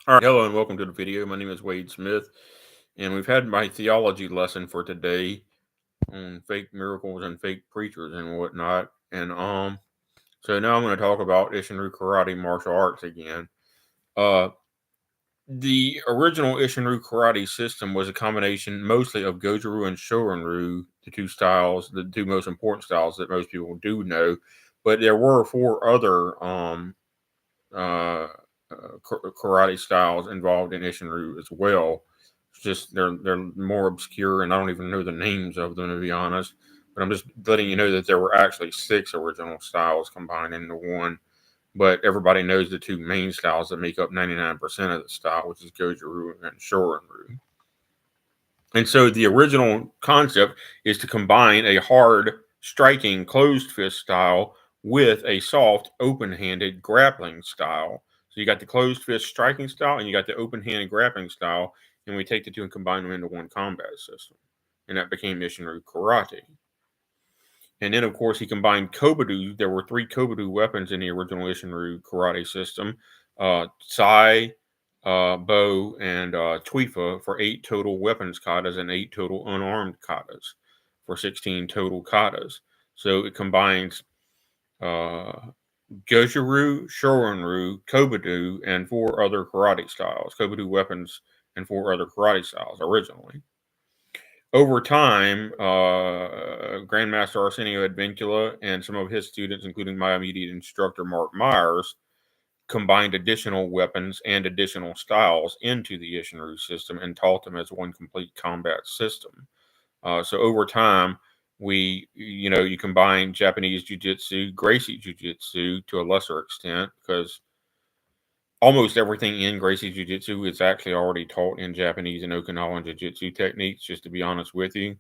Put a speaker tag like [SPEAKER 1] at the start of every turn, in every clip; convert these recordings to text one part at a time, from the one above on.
[SPEAKER 1] All right, hello and welcome to the video. My name is Wade Smith, and we've had my theology lesson for today on fake miracles and fake preachers and whatnot. So now I'm going to talk about Isshinryu Karate martial arts again. Uh, the original Isshinryu Karate system was a combination mostly of Goju-ryu and Shorin-ryu, the two styles, the two most important styles that most people do know. But there were four other uh, karate styles involved in Isshinryu as well. It's just they're more obscure, and I don't even know the names of them to be honest. But I'm just letting you know that there were actually six original styles combined into one. But everybody knows the two main styles that make up 99% of the style, which is Goju-ryu and Shorin-ryu. And so the original concept is to combine a hard, striking closed fist style with a soft, open handed grappling style. So you got the closed fist striking style and you got the open handed grappling style, and we take the two and combine them into one combat system. And that became Isshinryu Karate. And then, of course, he combined Kobudo. There were three Kobudo weapons in the original Isshinryu Karate system: Sai, Bo, and Tuifa for 8 total weapons katas and 8 total unarmed katas for 16 total katas. So it combines uh, Goju-ryu, Shorin-ryu, Kobudo, and 4 other karate styles, Kobudo weapons, and 4 other karate styles originally. Over time, Grandmaster Arsenio Advincula and some of his students, including my immediate instructor Mark Myers, combined additional weapons and additional styles into the Isshinryu system and taught them as one complete combat system. So over time, you combine Japanese Jiu-Jitsu, Gracie Jiu-Jitsu to a lesser extent because almost everything in Gracie Jiu-Jitsu is actually already taught in Japanese and Okinawan Jiu-Jitsu techniques, just to be honest with you.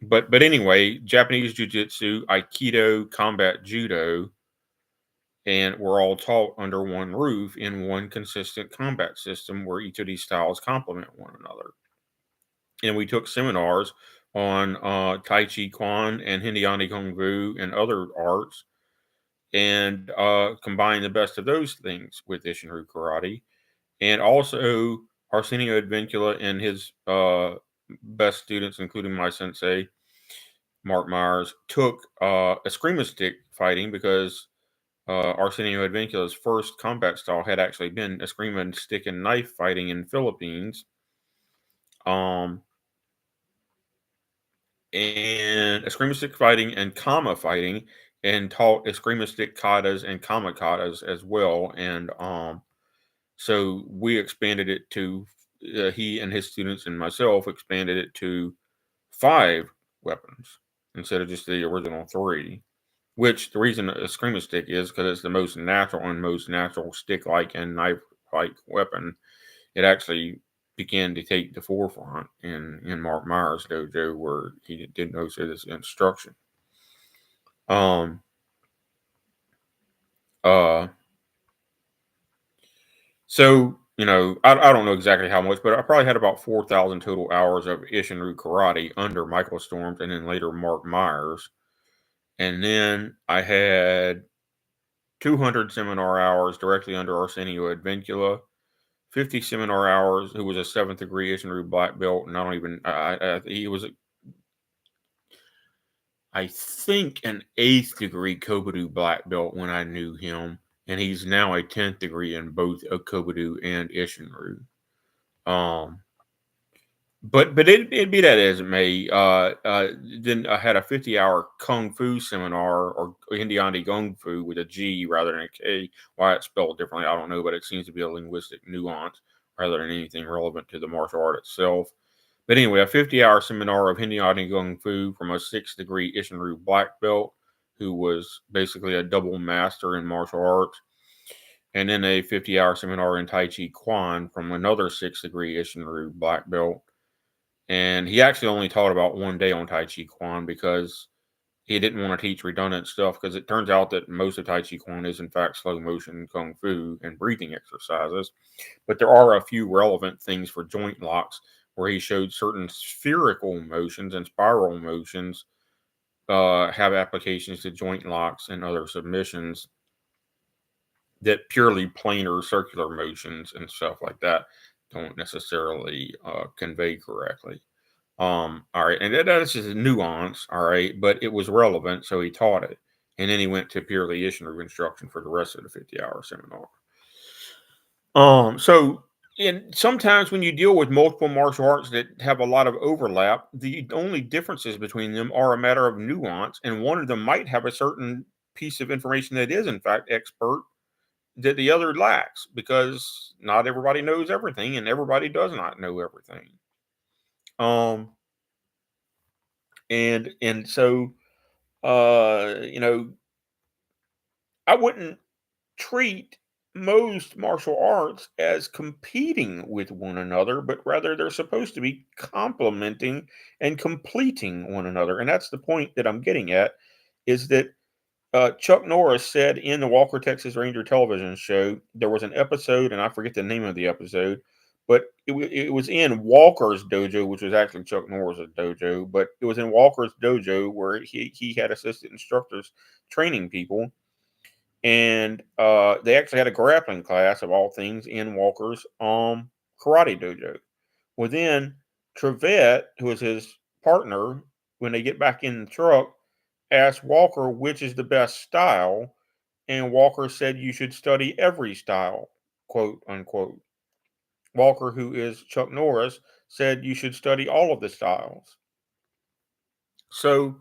[SPEAKER 1] But anyway, Japanese Jiu-Jitsu, Aikido, Combat Judo, and we're all taught under one roof in one consistent combat system where each of these styles complement one another. And we took seminars on Tai Chi Quan and Hindiani Kung Fu and other arts and combined the best of those things with Isshinryu Karate. And also, Arsenio Advincula and his best students, including my sensei, Mark Myers, took eskrima stick fighting because Arsenio Advincula's first combat style had actually been eskrima and stick and knife fighting in Philippines. Um, and eskrima stick fighting and kama fighting, and taught eskrima stick katas and kama katas as well. And so we expanded it to he and his students and myself expanded it to 5 weapons instead of just the original 3. Which the reason a screamer stick is because it's the most natural and most natural stick-like and knife-like weapon. It actually began to take the forefront in Mark Myers' dojo where he did most of this instruction. Um. Uh. So I don't know exactly how much, but I probably had about 4,000 total hours of Isshinryu Karate under Michael Storms and then later Mark Myers. And then I had 200 seminar hours directly under Arsenio Advincula, 50 seminar hours, who was a 7th degree Isshinryu black belt, and I don't even, he was, I think, an 8th degree Kobudo black belt when I knew him, and he's now a 10th degree in both Kobudo and Isshinryu. But it be that as it may. Then I had a 50-hour Kung Fu seminar, or Indiani Kung Fu with a G rather than a K. Why it's spelled differently, I don't know, but it seems to be a linguistic nuance rather than anything relevant to the martial art itself. But anyway, a 50-hour seminar of Indiani Kung Fu from a 6th degree Isshinryu black belt, who was basically a double master in martial arts. And then a 50-hour seminar in Tai Chi Quan from another 6th degree Isshinryu black belt. And he actually only taught about 1 day on Tai Chi Quan because he didn't want to teach redundant stuff, because it turns out that most of Tai Chi Quan is in fact slow motion Kung Fu and breathing exercises. But there are a few relevant things for joint locks where he showed certain spherical motions and spiral motions have applications to joint locks and other submissions. that purely planar circular motions and stuff like that don't necessarily convey correctly. All right, and that's just a nuance, all right, but it was relevant, so he taught it. And then he went to purely Isshinryu instruction for the rest of the 50-hour seminar. So and sometimes when you deal with multiple martial arts that have a lot of overlap, the only differences between them are a matter of nuance, and one of them might have a certain piece of information that is in fact expert that the other lacks, because not everybody knows everything and everybody does not know everything. Um and so you know, I wouldn't treat most martial arts as competing with one another, but rather they're supposed to be complementing and completing one another. And that's the point that I'm getting at, is that Chuck Norris said in the Walker Texas Ranger television show, there was an episode, and I forget the name of the episode, but it was in Walker's dojo, which was actually Chuck Norris's dojo, but it was in Walker's dojo where he had assistant instructors training people, and they actually had a grappling class of all things in Walker's karate dojo. Well, then Trevette, who was his partner, when they get back in the truck, asked Walker which is the best style, and Walker said you should study every style, quote unquote. Walker, who is Chuck Norris, said you should study all of the styles. So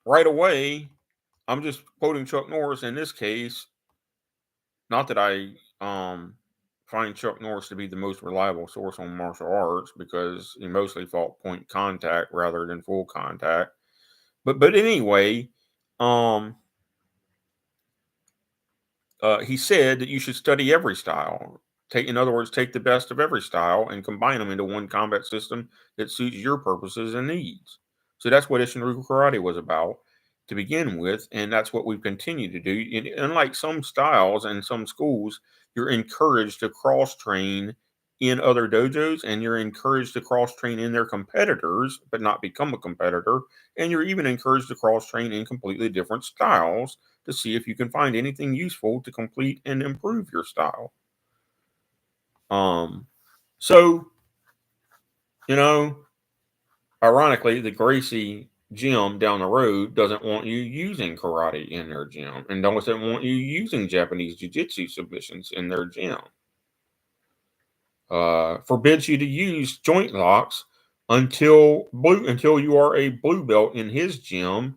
[SPEAKER 1] right away, I'm just quoting Chuck Norris in this case. Not that I find Chuck Norris to be the most reliable source on martial arts, because he mostly fought point contact rather than full contact. But anyway, um, he said that you should study every style. In other words, take the best of every style and combine them into one combat system that suits your purposes and needs. So that's what Isshinryu Karate was about to begin with, and that's what we've continued to do. And unlike some styles and some schools, you're encouraged to cross train in other dojos, and you're encouraged to cross train in their competitors, but not become a competitor. And you're even encouraged to cross train in completely different styles to see if you can find anything useful to complete and improve your style. So, you know, ironically, the Gracie gym down the road doesn't want you using karate in their gym, and doesn't want you using Japanese jiu-jitsu submissions in their gym. Forbids you to use joint locks until you are a blue belt in his gym.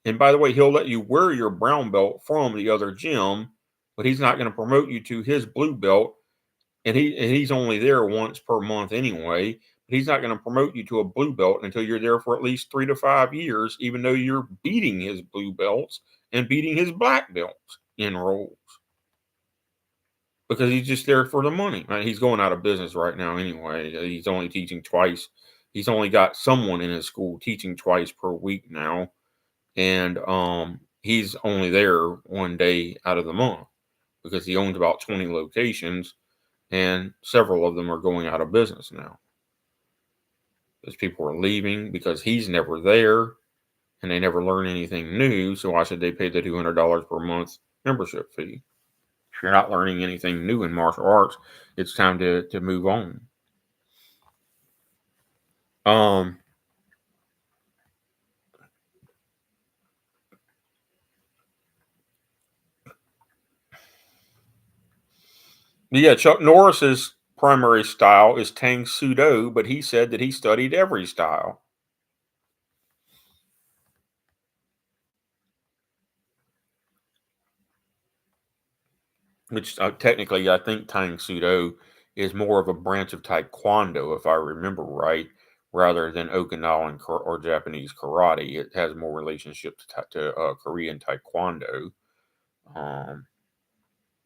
[SPEAKER 1] And by the way, he'll let you wear your brown belt from the other gym, but he's not going to promote you to his blue belt. And he's only there once per month anyway. But he's not going to promote you to a blue belt until you're there for at least 3 to 5 years, even though you're beating his blue belts and beating his black belts in roles, because he's just there for the money. Right? He's going out of business right now anyway. He's only teaching twice. He's only got someone in his school teaching twice per week now, and he's only there one day out of the month because he owns about 20 locations, and several of them are going out of business now because people are leaving because he's never there, and they never learn anything new. So why should they pay the $200 per month membership fee? If you're not learning anything new in martial arts, it's time to move on. Um, yeah, Chuck Norris's primary style is Tang Sudo, but he said that he studied every style. Which technically, I think Tang Sudo is more of a branch of Taekwondo, if I remember right, rather than Okinawan or Japanese karate. It has more relationship to Korean Taekwondo, um,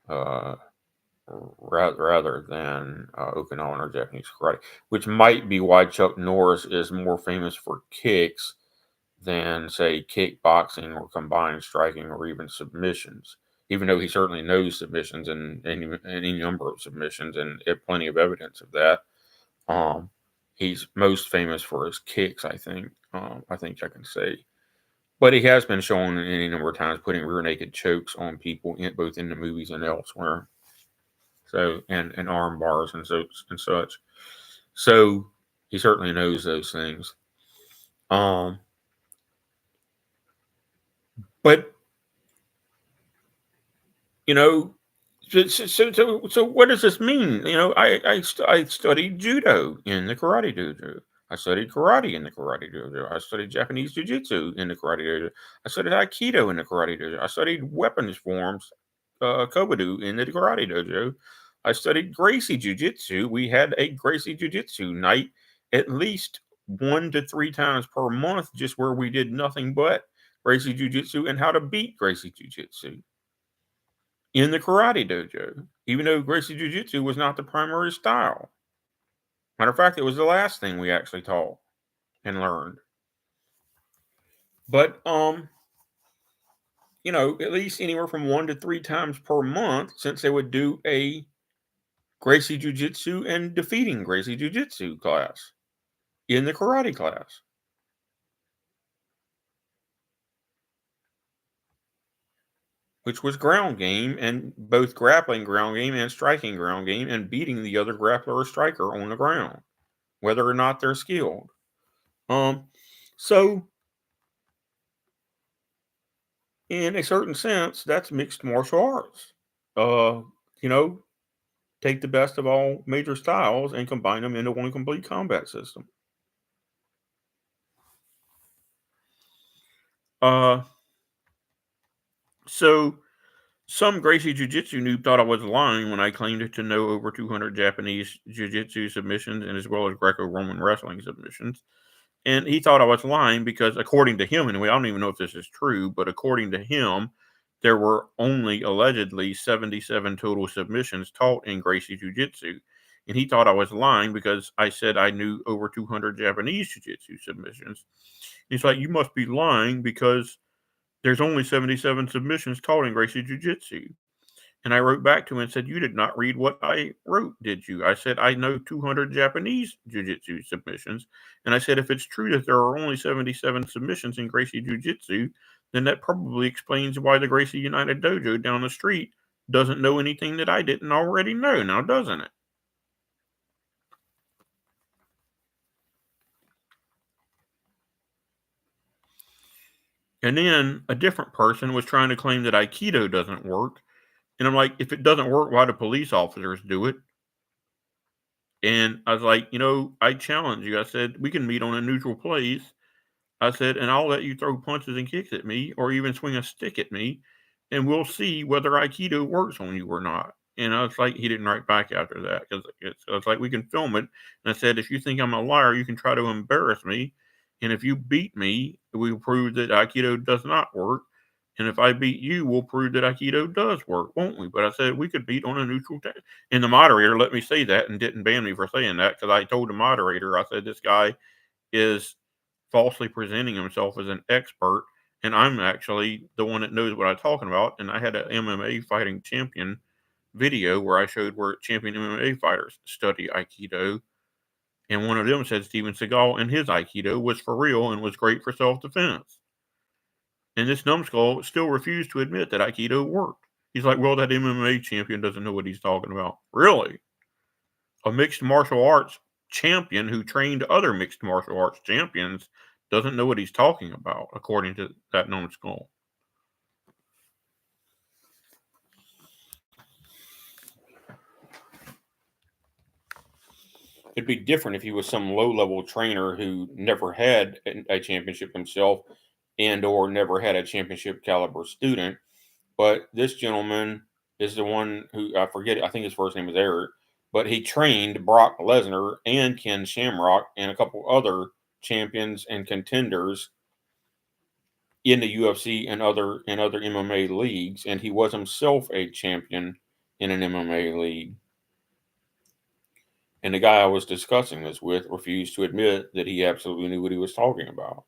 [SPEAKER 1] uh, rather than Okinawan or Japanese karate, which might be why Chuck Norris is more famous for kicks than, say, kickboxing or combined striking or even submissions. Even though he certainly knows submissions and any number of submissions, and plenty of evidence of that, um, he's most famous for his kicks. I think I can say. But he has been shown any number of times putting rear naked chokes on people, both in the movies and elsewhere. So and arm bars and such. So he certainly knows those things. Um, but you know, so what does this mean? I studied judo in the karate dojo. I studied karate in the karate dojo. I studied Japanese jiu-jitsu in the karate dojo. I studied aikido in the karate dojo. I studied weapons forms, kobudo in the karate dojo. I studied Gracie jiu-jitsu. We had a Gracie jiu-jitsu night at least 1 to 3 times per month, just where we did nothing but Gracie jiu-jitsu and how to beat Gracie jiu-jitsu in the karate dojo, even though Gracie Jiu Jitsu was not the primary style. Matter of fact, it was the last thing we actually taught and learned. But at least anywhere from 1 to 3 times per month, since they would do a Gracie Jiu Jitsu and defeating Gracie Jiu Jitsu class in the karate class, which was ground game, and both grappling ground game and striking ground game, and beating the other grappler or striker on the ground, whether or not they're skilled. So in a certain sense, that's mixed martial arts. Uh, you know, take the best of all major styles and combine them into one complete combat system. Uh, so some Gracie Jiu-Jitsu noob thought I was lying when I claimed to know over 200 Japanese Jiu-Jitsu submissions and as well as Greco-Roman wrestling submissions. And he thought I was lying because, according to him, anyway, I don't even know if this is true, but according to him, there were only allegedly 77 total submissions taught in Gracie Jiu Jitsu. And he thought I was lying because I said I knew over 200 Japanese Jiu Jitsu submissions. He's like, you must be lying because there's only 77 submissions taught in Gracie Jiu Jitsu. And I wrote back to him and said, you did not read what I wrote, did you? I said, I know 200 Japanese Jiu-Jitsu submissions. And I said, if it's true that there are only 77 submissions in Gracie Jiu-Jitsu, then that probably explains why the Gracie United Dojo down the street doesn't know anything that I didn't already know, now doesn't it? And then a different person was trying to claim that Aikido doesn't work. And I'm like, if it doesn't work, why do police officers do it? And I was like, I challenge you. I said, we can meet on a neutral place. I said, and I'll let you throw punches and kicks at me or even swing a stick at me, and we'll see whether Aikido works on you or not. And I was like, he didn't write back after that because I was like, we can film it. And I said, if you think I'm a liar, you can try to embarrass me. And if you beat me, we'll prove that Aikido does not work. And if I beat you, we'll prove that Aikido does work, won't we? But I said, we could beat on a neutral team. And the moderator let me say that and didn't ban me for saying that because I told the moderator, I said, this guy is falsely presenting himself as an expert, and I'm actually the one that knows what I'm talking about. And I had an MMA fighting champion video where I showed where champion MMA fighters study Aikido, and one of them said Steven Seagal and his Aikido was for real and was great for self-defense. And this numbskull still refused to admit that Aikido worked. He's like, well, that MMA champion doesn't know what he's talking about. Really? A mixed martial arts champion who trained other mixed martial arts champions doesn't know what he's talking about, according to that numbskull. It'd be different if he was some low-level trainer who never had a championship himself and or never had a championship caliber student. But this gentleman is the one who, I forget, I think his first name is Eric, but he trained Brock Lesnar and Ken Shamrock and a couple other champions and contenders in the UFC and other MMA leagues, and he was himself a champion in an MMA league. And the guy I was discussing this with refused to admit that he absolutely knew what he was talking about.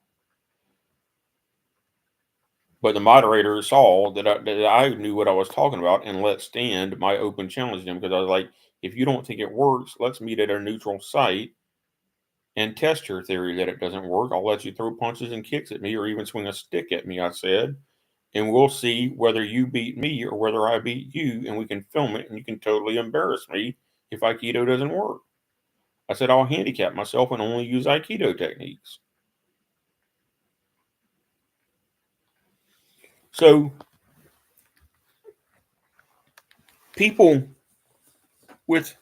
[SPEAKER 1] But the moderator saw that I knew what I was talking about and let stand my open challenge to him because I was like, if you don't think it works, let's meet at a neutral site and test your theory that it doesn't work. I'll let you throw punches and kicks at me or even swing a stick at me, I said, and we'll see whether you beat me or whether I beat you, and we can film it and you can totally embarrass me if Aikido doesn't work. I said I'll handicap myself and only use Aikido techniques. So people with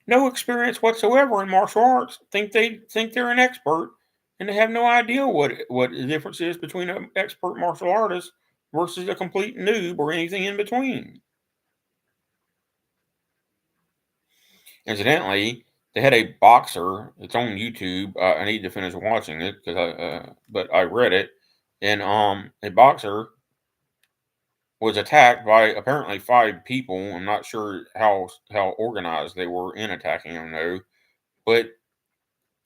[SPEAKER 1] no experience whatsoever in martial arts think they're an expert, and they have no idea what the difference is between an expert martial artist versus a complete noob or anything in between. Incidentally, they had a boxer. It's on YouTube. I need to finish watching it because but I read it, and a boxer was attacked by apparently 5 people. I'm not sure how organized they were in attacking him, though, but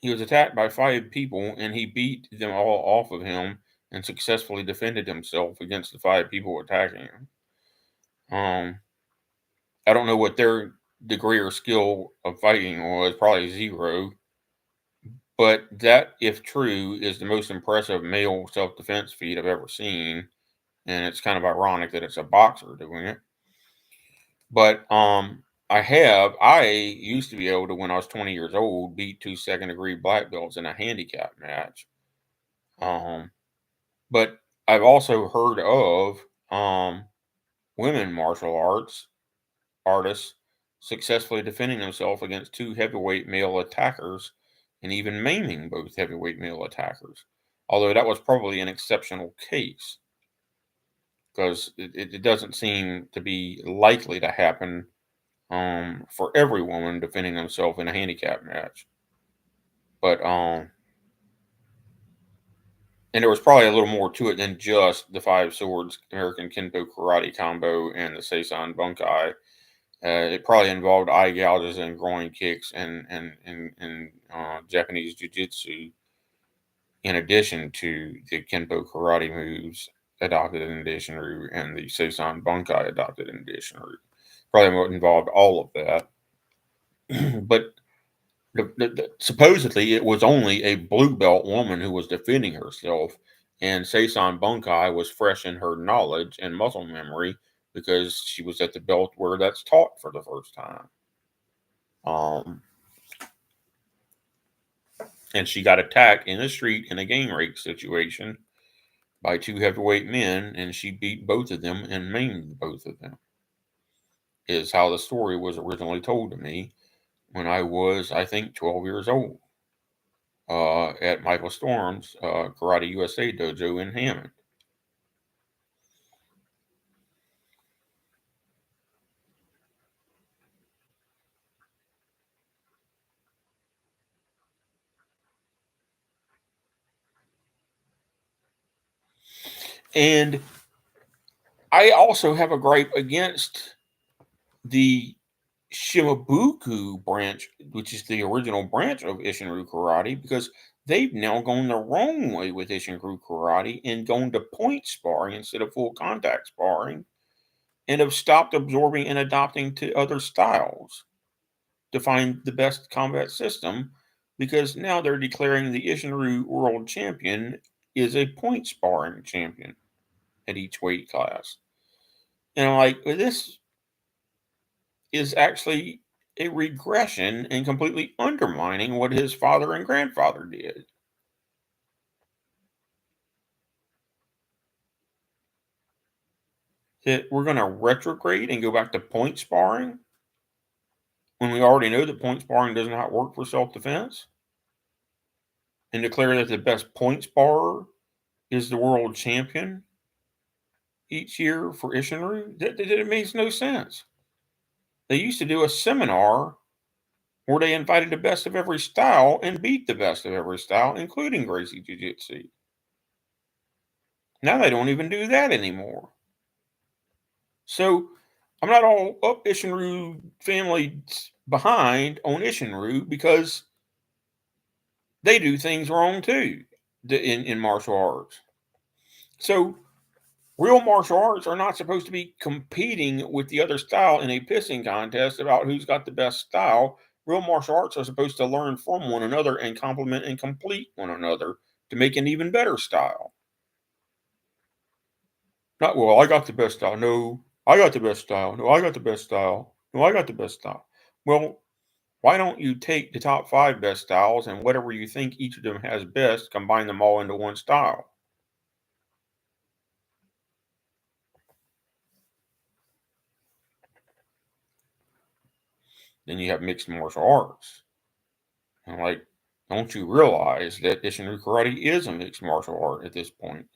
[SPEAKER 1] he was attacked by 5 people, and he beat them all off of him and successfully defended himself against the 5 people attacking him. I don't know what their degree or skill of fighting was, probably 0. But that, if true, is the most impressive male self-defense feat I've ever seen, and it's kind of ironic that it's a boxer doing it. But I used to be able to, when I was 20 years old, beat 2 second-degree black belts in a handicap match. But I've also heard of women martial artists successfully defending themselves against 2 heavyweight male attackers and even maiming both heavyweight male attackers. Although that was probably an exceptional case because it doesn't seem to be likely to happen for every woman defending themselves in a handicap match. But and there was probably a little more to it than just the 5 swords American Kendo Karate combo and the Seisan Bunkai. It probably involved eye gouges and groin kicks and Japanese Jiu-Jitsu, in addition to the Kendo Karate moves adopted in Isshinryu and the Seisan Bunkai adopted in Isshinryu. Probably involved all of that. But supposedly it was only a blue belt woman who was defending herself, and Seisan Bunkai was fresh in her knowledge and muscle memory because she was at the belt where that's taught for the first time. And she got attacked in the street in a gang rape situation by 2 heavyweight men, and she beat both of them and maimed both of them. Is how the story was originally told to me when I was, I think, 12 years old at Michael Storm's Karate USA dojo in Hammond. And I also have a gripe against the Shimabuku branch, which is the original branch of Isshinryu Karate, because they've now gone the wrong way with Isshinryu Karate and gone to point sparring instead of full contact sparring, and have stopped absorbing and adopting to other styles to find the best combat system, because now they're declaring the Isshinryu world champion is a point sparring champion at each weight class. And I'm like, well, this is actually a regression and completely undermining what his father and grandfather did. That we're going to retrograde and go back to point sparring when we already know that point sparring does not work for self-defense, and declare that the best point sparrer is the world champion each year for Isshinryu. That makes no sense. They used to do a seminar where they invited the best of every style and beat the best of every style, including Gracie Jiu-Jitsu. Now they don't even do that anymore. So I'm not all up Isshinryu family behind on Isshinryu, because they do things wrong too in martial arts. So real martial arts are not supposed to be competing with the other style in a pissing contest about who's got the best style. Real martial arts are supposed to learn from one another and complement and complete one another to make an even better style. Not, well, I got the best style. No, I got the best style. No, I got the best style. No, I got the best style. Well, why don't you take the top five best styles and whatever you think each of them has best, combine them all into one style? Then you have mixed martial arts. And like, don't you realize that Isshinryu Karate is a mixed martial art at this point?